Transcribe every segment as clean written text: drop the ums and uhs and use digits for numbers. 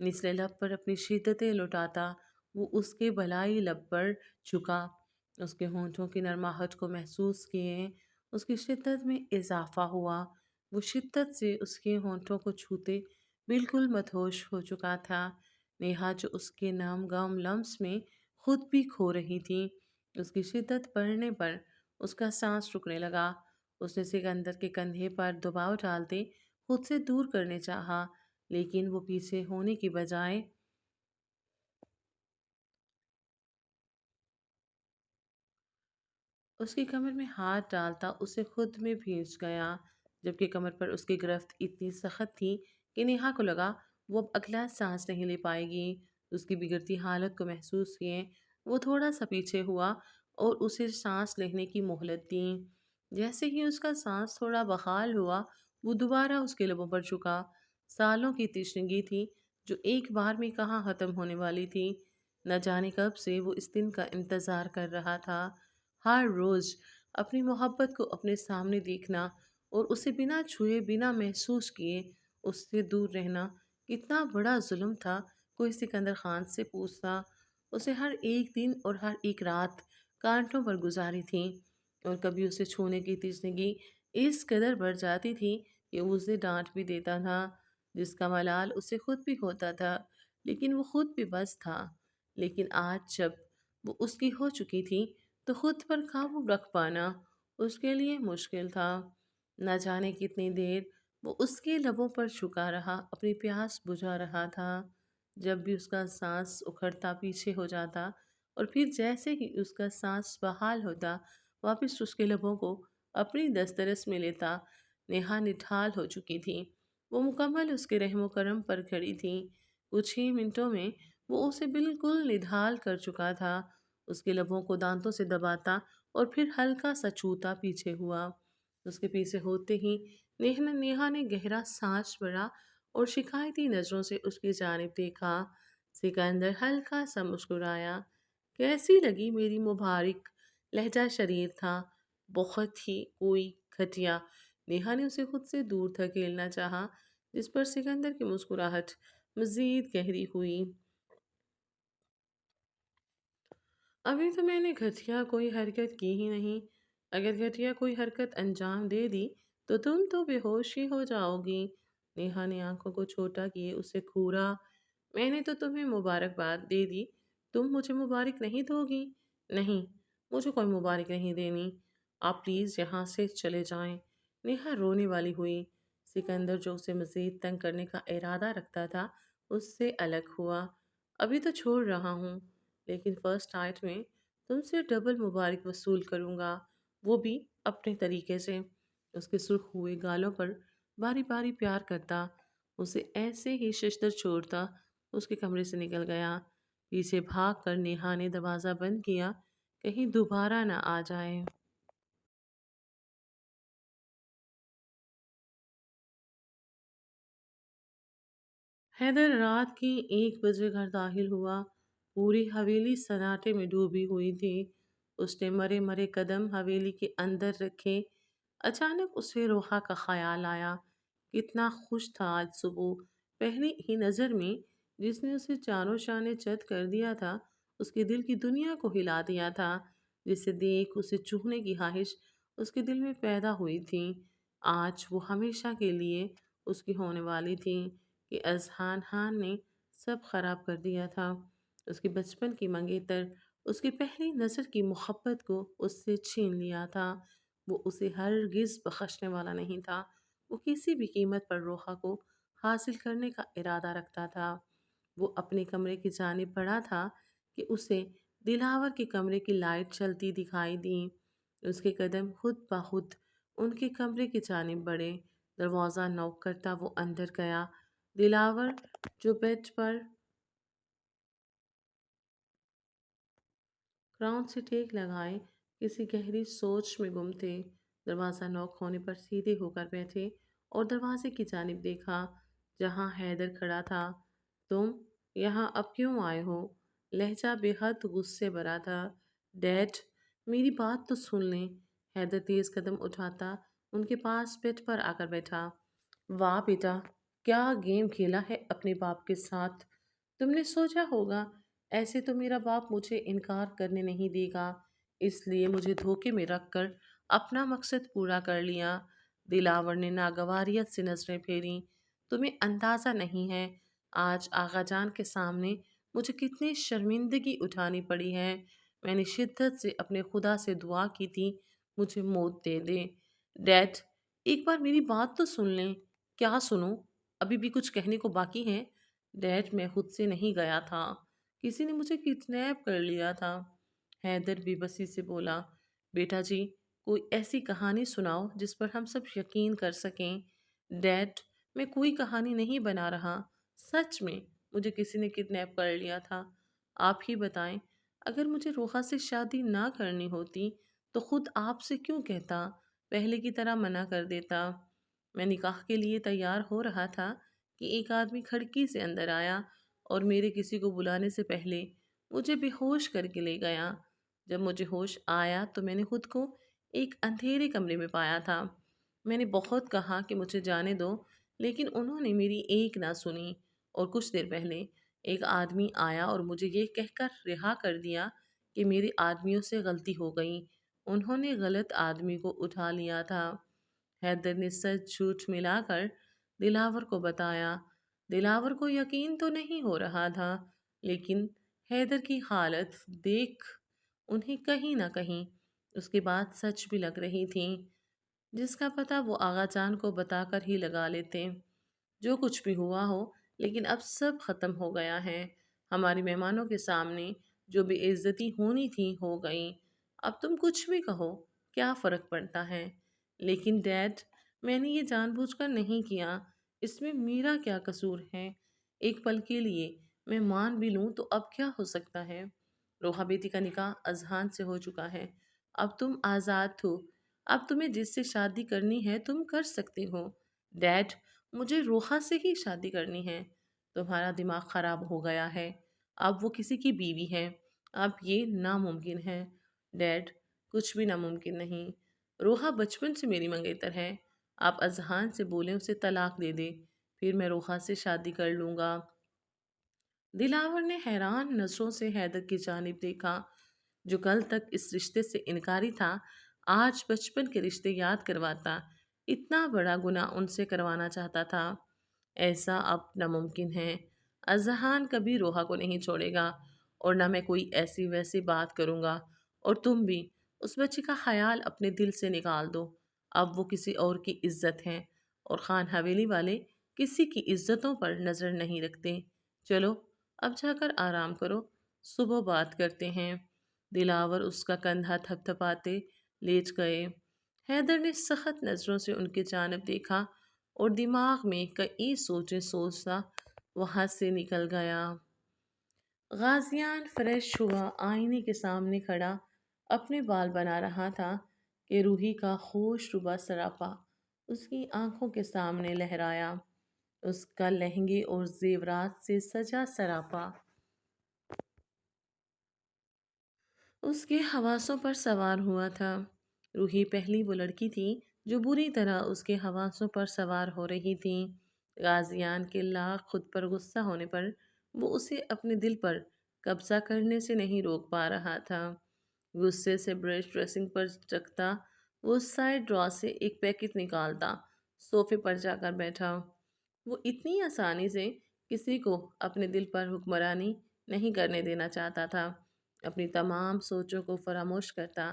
نچلے لب پر اپنی شدتیں لٹاتا وہ اس کے بلائی لب پر جھکا، اس کے ہونٹوں کی نرماہٹ کو محسوس کیے اس کی شدت میں اضافہ ہوا۔ وہ شدت سے اس کے ہونٹوں کو چھوتے بالکل مدہوش ہو چکا تھا۔ نیہا جو اس کے نام گام لمس میں خود بھی کھو رہی تھی، اس کی شدت بڑھنے پر اس کا سانس رکنے لگا۔ اس نے سکندر کے کندھے پر دباؤ ڈالتے خود سے دور کرنے چاہا، لیکن وہ پیچھے ہونے کی بجائے اس کی کمر میں ہاتھ ڈالتا اسے خود میں بھیج گیا، جبکہ کمر پر اس کی گرفت اتنی سخت تھی کہ نیہا کو لگا وہ اب اگلا سانس نہیں لے پائے گی۔ اس کی بگڑتی حالت کو محسوس کیے وہ تھوڑا سا پیچھے ہوا اور اسے سانس لینے کی مہلت دی۔ جیسے ہی اس کا سانس تھوڑا بحال ہوا وہ دوبارہ اس کے لبوں پر جھکا۔ سالوں کی تشنگی تھی جو ایک بار میں کہاں ختم ہونے والی تھی۔ نہ جانے کب سے وہ اس دن کا انتظار کر رہا تھا۔ ہر روز اپنی محبت کو اپنے سامنے دیکھنا اور اسے بنا چھوئے بنا محسوس کیے اس سے دور رہنا کتنا بڑا ظلم تھا، کوئی سکندر خان سے پوچھتا۔ اسے ہر ایک دن اور ہر ایک رات کانٹوں پر گزاری تھی، اور کبھی اسے چھونے کی تشنگی اس قدر بڑھ جاتی تھی کہ وہ اسے ڈانٹ بھی دیتا تھا، جس کا ملال اسے خود بھی ہوتا تھا، لیکن وہ خود بھی بس تھا۔ لیکن آج جب وہ اس کی ہو چکی تھی تو خود پر قابو رکھ پانا اس کے لیے مشکل تھا۔ نہ جانے کتنی دیر وہ اس کے لبوں پر جھکا رہا، اپنی پیاس بجھا رہا تھا۔ جب بھی اس کا سانس اکھڑتا پیچھے ہو جاتا اور پھر جیسے ہی اس کا سانس بحال ہوتا واپس اس کے لبوں کو اپنی دسترس میں لیتا۔ نیہا نڈھال ہو چکی تھی، وہ مکمل اس کے رحم و کرم پر کھڑی تھی۔ کچھ ہی منٹوں میں وہ اسے بالکل نڈھال کر چکا تھا، اس کے لبوں کو دانتوں سے دباتا اور پھر ہلکا سا چھوتا پیچھے ہوا۔ اس کے پیچھے ہوتے ہی نیہا نے گہرا سانس بھرا اور شکایتی نظروں سے اس کی جانب دیکھا۔ سکندر ہلکا سا مسکرایا۔ کیسی لگی میری مبارک؟ لہجہ شریر تھا، بہت ہی کوئی گھٹیا۔ نیہا نے اسے خود سے دور دھکیلنا چاہا، جس پر سکندر کی مسکراہٹ مزید گہری ہوئی۔ ابھی تو میں نے گھٹیا کوئی حرکت کی ہی نہیں۔ اگر گھٹیا کوئی حرکت انجام دے دی تو تم تو بے ہوش ہی ہو جاؤ گی۔ نیہا نے آنکھوں کو چھوٹا کیے اسے گھورا۔ میں نے تو تمہیں مبارکباد دے دی، تم مجھے مبارک نہیں دو گی؟ نہیں، مجھے کوئی مبارک نہیں دینی، آپ پلیز یہاں سے چلے جائیں۔ نیہا رونے والی ہوئی۔ سکندر جو اسے مزید تنگ کرنے کا ارادہ رکھتا تھا اس سے الگ ہوا۔ ابھی تو چھوڑ رہا ہوں، لیکن فرسٹ نائٹ میں تم سے ڈبل مبارک وصول کروں گا، وہ بھی اپنے طریقے سے۔ اس کے سرخ ہوئے گالوں پر باری باری پیار کرتا، اسے ایسے ہی ششدر چھوڑتا اس کے کمرے سے نکل گیا۔ پیچھے بھاگ کر نیہا نے دروازہ بند کیا، کہیں دوبارہ نہ آ جائے۔ حیدر رات کی 1 بجے گھر داخل ہوا۔ پوری حویلی سناٹے میں ڈوبی ہوئی تھی۔ اس نے مرے مرے قدم حویلی کے اندر رکھے۔ اچانک اسے روحا کا خیال آیا۔ کتنا خوش تھا آج صبح، پہلی ہی نظر میں جس نے اسے چاروں شانے چت کر دیا تھا، اس کے دل کی دنیا کو ہلا دیا تھا، جسے دیکھ اسے چھونے کی خواہش اس کے دل میں پیدا ہوئی تھی۔ آج وہ ہمیشہ کے لیے اس کی ہونے والی تھی کہ اذہان خان نے سب خراب کر دیا تھا۔ اس کے بچپن کی منگیتر، اس کی پہلی نظر کی محبت کو اس سے چھین لیا تھا۔ وہ اسے ہرگز بخشنے والا نہیں تھا۔ وہ کسی بھی قیمت پر روحا کو حاصل کرنے کا ارادہ رکھتا تھا۔ وہ اپنے کمرے کی جانب بڑھا تھا کہ اسے دلاور کے کمرے کی لائٹ چلتی دکھائی دی۔ اس کے قدم خود بخود ان کے کمرے کی جانب بڑھے۔ دروازہ نوک کرتا وہ اندر گیا۔ دلاور جو بیڈ پر کراؤن سے ٹیک لگائے کسی گہری سوچ میں گم تھے، دروازہ نوک ہونے پر سیدھے ہو کر بیٹھے اور دروازے کی جانب دیکھا جہاں حیدر کھڑا تھا۔ تم یہاں اب کیوں آئے ہو؟ لہجہ بے حد غصے بھرا تھا۔ ڈیڈ، میری بات تو سن لیں۔ حیدر تیز قدم اٹھاتا ان کے پاس بیڈ پر آ کر بیٹھا۔ واہ بیٹا، کیا گیم کھیلا ہے اپنے باپ کے ساتھ؟ تم نے سوچا ہوگا ایسے تو میرا باپ مجھے انکار کرنے نہیں دے گا، اس لیے مجھے دھوکے میں رکھ کر اپنا مقصد پورا کر لیا۔ دلاور نے ناگواریت سے نظریں پھیری۔ تمہیں اندازہ نہیں ہے آج آغا جان کے سامنے مجھے کتنی شرمندگی اٹھانی پڑی ہے۔ میں نے شدت سے اپنے خدا سے دعا کی تھی مجھے موت دے دے۔ ڈیڈ، ایک بار میری بات تو سن لیں۔ کیا سنوں؟ ابھی بھی کچھ کہنے کو باقی ہے؟ ڈیڈ، میں خود سے نہیں گیا تھا، کسی نے مجھے کڈنیپ کر لیا تھا۔ حیدر بے بسی سے بولا۔ بیٹا جی، کوئی ایسی کہانی سناؤ جس پر ہم سب یقین کر سکیں۔ ڈیڈ، میں کوئی کہانی نہیں بنا رہا، سچ میں مجھے کسی نے کڈنیپ کر لیا تھا۔ آپ ہی بتائیں، اگر مجھے روحا سے شادی نہ کرنی ہوتی تو خود آپ سے کیوں کہتا، پہلے کی طرح منع کر دیتا۔ میں نکاح کے لیے تیار ہو رہا تھا کہ ایک آدمی کھڑکی سے اندر آیا اور میرے کسی کو بلانے سے پہلے مجھے بے ہوش کر کے لے گیا۔ جب مجھے ہوش آیا تو میں نے خود کو ایک اندھیرے کمرے میں پایا تھا۔ میں نے بہت کہا کہ مجھے جانے دو، لیکن انہوں نے میری ایک نہ سنی، اور کچھ دیر پہلے ایک آدمی آیا اور مجھے یہ کہہ کر رہا کر دیا کہ میرے آدمیوں سے غلطی ہو گئی، انہوں نے غلط آدمی کو اٹھا لیا تھا۔ حیدر نے سچ جھوٹ ملا کر دلاور کو بتایا۔ دلاور کو یقین تو نہیں ہو رہا تھا، لیکن حیدر کی حالت دیکھ انہیں کہیں نہ کہیں اس کی بات سچ بھی لگ رہی تھی، جس کا پتہ وہ آغا جان کو بتا کر ہی لگا لیتے۔ جو کچھ بھی ہوا ہو، لیکن اب سب ختم ہو گیا ہے۔ ہماری مہمانوں کے سامنے جو بے عزتی ہونی تھی ہو گئی، اب تم کچھ بھی کہو، کیا فرق پڑتا ہے؟ لیکن ڈیڈ، میں نے یہ جان بوجھ کر نہیں کیا، اس میں میرا کیا قصور ہے؟ ایک پل کے لیے میں مان بھی لوں تو اب کیا ہو سکتا ہے؟ روحا بیٹی کا نکاح اذہان سے ہو چکا ہے، اب تم آزاد ہو، اب تمہیں جس سے شادی کرنی ہے تم کر سکتے ہو۔ ڈیڈ، مجھے روحا سے ہی شادی کرنی ہے۔ تمہارا دماغ خراب ہو گیا ہے، اب وہ کسی کی بیوی ہے، اب یہ ناممکن ہے۔ ڈیڈ، کچھ بھی ناممکن نہیں، روحا بچپن سے میری منگیتر ہے، آپ اذہان سے بولیں اسے طلاق دے دے، پھر میں روحا سے شادی کر لوں گا۔ دلاور نے حیران نظروں سے حیدر کی جانب دیکھا، جو کل تک اس رشتے سے انکاری تھا، آج بچپن کے رشتے یاد کرواتا، اتنا بڑا گناہ ان سے کروانا چاہتا تھا۔ ایسا اب ناممکن ہے، اذہان کبھی روحا کو نہیں چھوڑے گا، اور نہ میں کوئی ایسی ویسی بات کروں گا، اور تم بھی اس بچے کا خیال اپنے دل سے نکال دو، اب وہ کسی اور کی عزت ہے، اور خان حویلی والے کسی کی عزتوں پر نظر نہیں رکھتے۔ چلو اب جا کر آرام کرو، صبح بات کرتے ہیں۔ دلاور اس کا کندھا تھپ تھپاتے لیٹ گئے۔ حیدر نے سخت نظروں سے ان کی جانب دیکھا اور دماغ میں کئی سوچیں سوچتا وہاں سے نکل گیا۔ غازیان فریش ہوا آئینے کے سامنے کھڑا اپنے بال بنا رہا تھا کہ روحی کا خوش ربا سراپا اس کی آنکھوں کے سامنے لہرایا، اس کا لہنگے اور زیورات سے سجا سراپا اس کے حواسوں پر سوار ہوا تھا۔ روحی پہلی وہ لڑکی تھی جو بری طرح اس کے حواسوں پر سوار ہو رہی تھی۔ غازیان کے لاکھ خود پر غصہ ہونے پر وہ اسے اپنے دل پر قبضہ کرنے سے نہیں روک پا رہا تھا۔ غصے سے برش ڈریسنگ پر چکتا وہ سائڈ ڈرا سے ایک پیکٹ نکالتا صوفے پر جا کر بیٹھا۔ وہ اتنی آسانی سے کسی کو اپنے دل پر حکمرانی نہیں کرنے دینا چاہتا تھا۔ اپنی تمام سوچوں کو فراموش کرتا،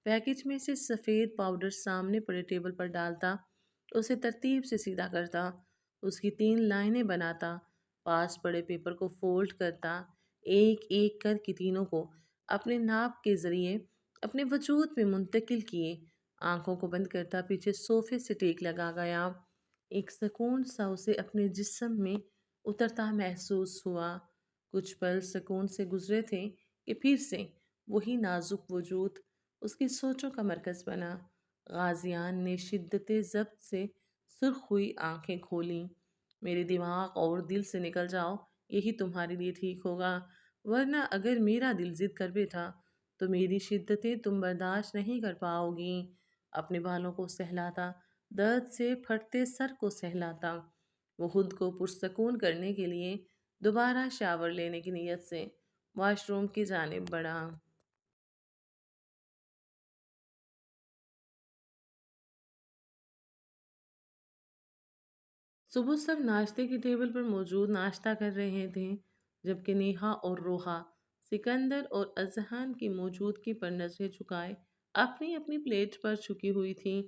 پیکج میں سے سفید پاؤڈر سامنے پڑے ٹیبل پر ڈالتا، اسے ترتیب سے سیدھا کرتا، اس کی 3 لائنیں بناتا، پاس پڑے پیپر کو فولڈ کرتا، ایک ایک کر کے تینوں کو اپنے ناپ کے ذریعے اپنے وجود میں منتقل کیے، آنکھوں کو بند کرتا پیچھے صوفے سے ٹیک لگا گیا۔ ایک سکون سا اسے اپنے جسم میں اترتا محسوس ہوا۔ کچھ پل سکون سے گزرے تھے کہ پھر سے وہی نازک وجود اس کی سوچوں کا مرکز بنا۔ غازیان نے شدت ضبط سے سرخ ہوئی آنکھیں کھولیں۔ میرے دماغ اور دل سے نکل جاؤ، یہی تمہارے لیے ٹھیک ہوگا، ورنہ اگر میرا دل ضد کر بیٹھا تو میری شدتیں تم برداشت نہیں کر پاؤ گی۔ اپنے بالوں کو سہلاتا، درد سے پھٹتے سر کو سہلاتا، وہ خود کو پرسکون کرنے کے لیے دوبارہ شاور لینے کی نیت سے واش روم کی جانب بڑھا۔ صبح سب ناشتے کی ٹیبل پر موجود ناشتہ کر رہے تھے، جبکہ نیہا اور روحا سکندر اور اذہان کی موجودگی پر نظریں جھکائے اپنی اپنی پلیٹ پر چھکی ہوئی تھی۔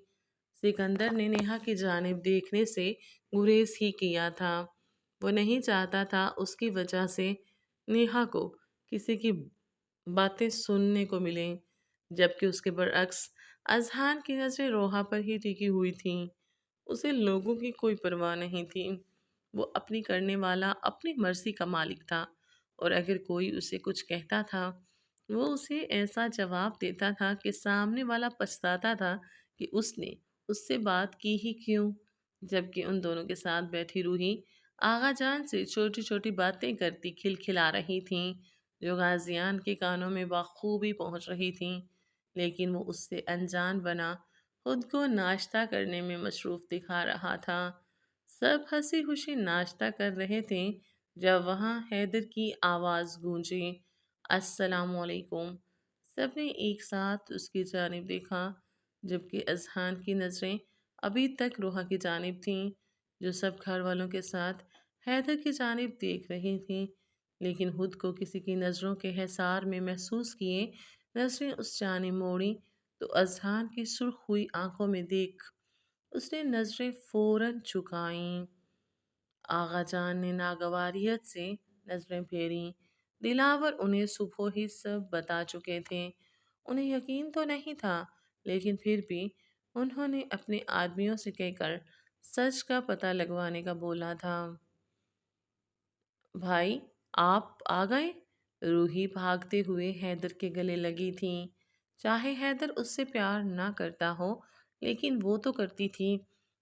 سکندر نے نیہا کی جانب دیکھنے سے گریز ہی کیا تھا۔ وہ نہیں چاہتا تھا اس کی وجہ سے نیہا کو کسی کی باتیں سننے کو ملیں، جبکہ اس کے برعکس اذہان کی نظریں روحا پر ہی ٹکی ہوئی تھیں۔ اسے لوگوں کی کوئی پرواہ نہیں تھی۔ وہ اپنی کرنے والا، اپنی مرضی کا مالک تھا، اور اگر کوئی اسے کچھ کہتا تھا وہ اسے ایسا جواب دیتا تھا کہ سامنے والا پچھتاتا تھا کہ اس نے اس سے بات کی ہی کیوں۔ جبکہ ان دونوں کے ساتھ بیٹھی روحی آغا جان سے چھوٹی چھوٹی باتیں کرتی کھلکھلا رہی تھیں، جو غازیان کے کانوں میں بخوبی پہنچ رہی تھیں، لیکن وہ اس سے انجان بنا خود کو ناشتہ کرنے میں مصروف دکھا رہا تھا۔ سب ہنسی خوشی ناشتہ کر رہے تھے جب وہاں حیدر کی آواز گونجی، السلام علیکم۔ سب نے ایک ساتھ اس کی جانب دیکھا، جبکہ اذہان کی نظریں ابھی تک روحا کی جانب تھیں، جو سب گھر والوں کے ساتھ حیدر کی جانب دیکھ رہی تھی، لیکن خود کو کسی کی نظروں کے حصار میں محسوس کیے نظریں اس جانب موڑی تو اذہان کی سرخ ہوئی آنکھوں میں دیکھ اس نے نظریں فوراً جھکائیں۔ آغا جان نے ناگواریت سے نظریں پھیریں۔ دلاور انہیں صبح ہی سب بتا چکے تھے۔ انہیں یقین تو نہیں تھا، لیکن پھر بھی انہوں نے اپنے آدمیوں سے کہہ کر سچ کا پتہ لگوانے کا بولا تھا۔ بھائی، آپ آ گئے؟ روحی بھاگتے ہوئے حیدر کے گلے لگی تھی۔ چاہے حیدر اس سے پیار نہ کرتا ہو، لیکن وہ تو کرتی تھی،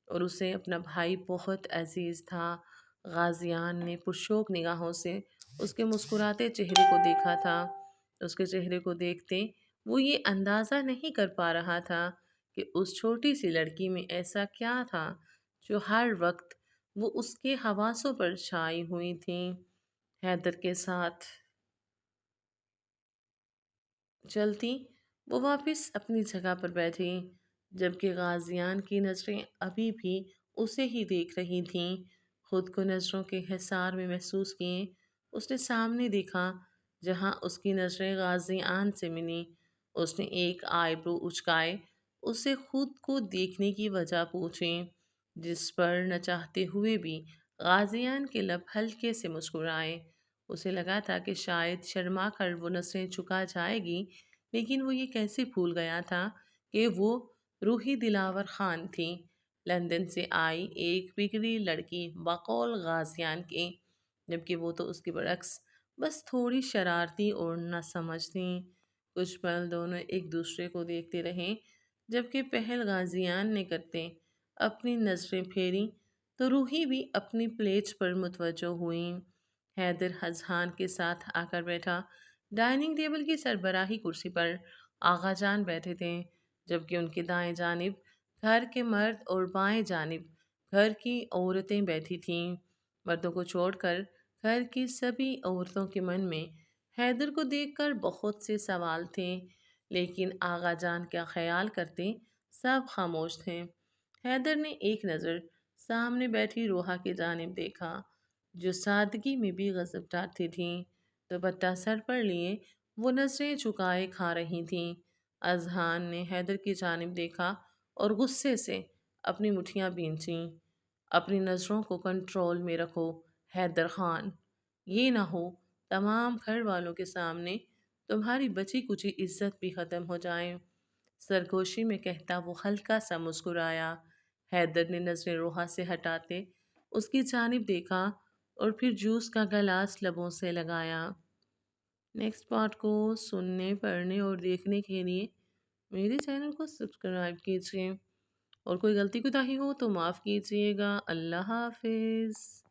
اور اسے اپنا بھائی بہت عزیز تھا۔ غازیان نے پرشوق نگاہوں سے اس کے مسکراتے چہرے کو دیکھا تھا۔ اس کے چہرے کو دیکھتے وہ یہ اندازہ نہیں کر پا رہا تھا کہ اس چھوٹی سی لڑکی میں ایسا کیا تھا جو ہر وقت وہ اس کے حواسوں پر چھائی ہوئی تھی۔ حیدر کے ساتھ چلتی وہ واپس اپنی جگہ پر بیٹھی، جبکہ غازیان کی نظریں ابھی بھی اسے ہی دیکھ رہی تھیں۔ خود کو نظروں کے حصار میں محسوس کیے اس نے سامنے دیکھا، جہاں اس کی نظریں غازیان سے ملیں۔ اس نے ایک آئی برو اچکائے اس سے خود کو دیکھنے کی وجہ پوچھی، جس پر نہ چاہتے ہوئے بھی غازیان کے لب ہلکے سے مسکرائے۔ اسے لگا تھا کہ شاید شرما کر وہ نظریں چکا جائے گی، لیکن وہ یہ کیسے بھول گیا تھا کہ وہ روحی دلاور خان تھی، لندن سے آئی ایک بگڑی لڑکی بقول غازیان کے، جبکہ وہ تو اس کے برعکس بس تھوڑی شرارتی اور نہ سمجھ تھی۔ کچھ پل دونوں ایک دوسرے کو دیکھتے رہے، جبکہ پہل غازیان نے کرتے اپنی نظریں پھیری تو روحی بھی اپنی پلیٹ پر متوجہ ہوئیں۔ حیدر اذہان کے ساتھ آ کر بیٹھا۔ ڈائننگ ٹیبل کی سربراہی کرسی پر آغا جان بیٹھے تھے، جبکہ ان کی دائیں جانب گھر کے مرد اور بائیں جانب گھر کی عورتیں بیٹھی تھیں۔ مردوں کو چھوڑ کر گھر کی سبھی عورتوں کے من میں حیدر کو دیکھ کر بہت سے سوال تھے، لیکن آغا جان کیا خیال کرتے سب خاموش تھے۔ حیدر نے ایک نظر سامنے بیٹھی روحا کی جانب دیکھا، جو سادگی میں بھی غضب ڈالتی تھیں۔ دوپٹہ سر پر لیے وہ نظریں جھکائے کھا رہی تھیں۔ اذہان نے حیدر کی جانب دیکھا اور غصے سے اپنی مٹھیاں بھینچیں۔ اپنی نظروں کو کنٹرول میں رکھو حیدر خان، یہ نہ ہو تمام گھر والوں کے سامنے تمہاری بچی کچی عزت بھی ختم ہو جائے۔ سرگوشی میں کہتا وہ ہلکا سا مسکرایا۔ حیدر نے نظریں روحا سے ہٹاتے اس کی جانب دیکھا اور پھر جوس کا گلاس لبوں سے لگایا۔ نیکسٹ پارٹ کو سننے، پڑھنے اور دیکھنے کے لیے میرے چینل کو سبسکرائب کیجیے، اور کوئی غلطی کوتاہی ہو تو معاف کیجیے گا۔ اللہ حافظ۔